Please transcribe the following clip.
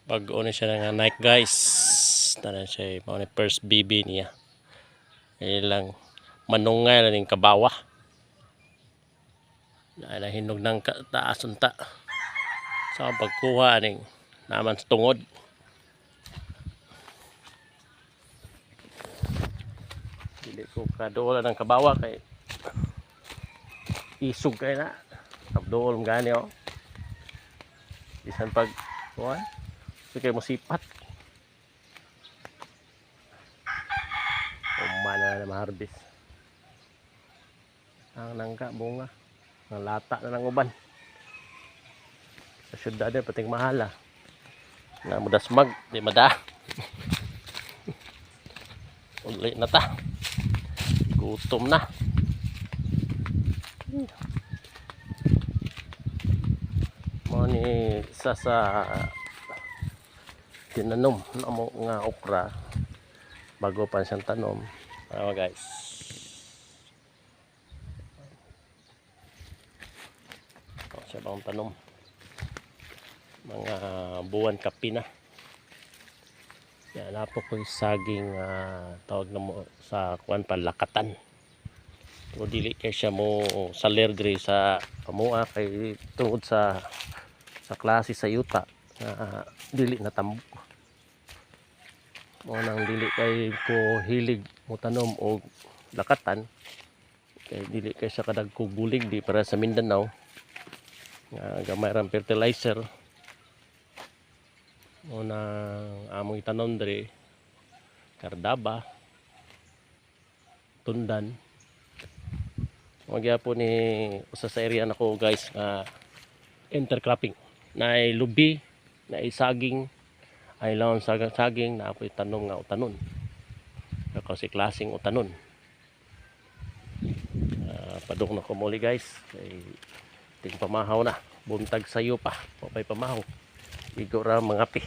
Bago na siya nga Nike guys. Tanan siya mao ni first BB niya. Ilang manungay na ning kabawa. Na hinog ng taas unta. Sa pagkuha ning naman sa tungod. Dili ko kaduol ng kabawa kay isog kay na. Abdool gani oh. Bisan pag kuan kay mo sipat. Umana na maharbis. Ang nangka bunga. Ang lata na ng uban. Sa syudad din pating mahala. Na mudasmag, di mada. Uli na ta. Gutom na. Mo ni isa sa tinanom na mo nga okra bago pa siyang tanom. Guys. Siya bang tanom mga buwan kapi na yan napo ko saging tawag na mo sa kuan palakatan o dili kay siya mo saler diri sa pamua kay tungod sa klase sa yuta dili na tambok mo nang dili kay ko hilig mo tanom og lakatan kay dili kay siya kadagko gulig di para sa Mindanao gamay ram fertilizer o na among itanom diri kardaba tundan magyapon ni usa sa area nako guys intercropping na lubi na saging ay laon saging na apoy tanom nga utanon kasi klaseng utanon padung na ko muli guys kay ting pamahaw na buntag sayo pa papay pamahaw igo ra mga pi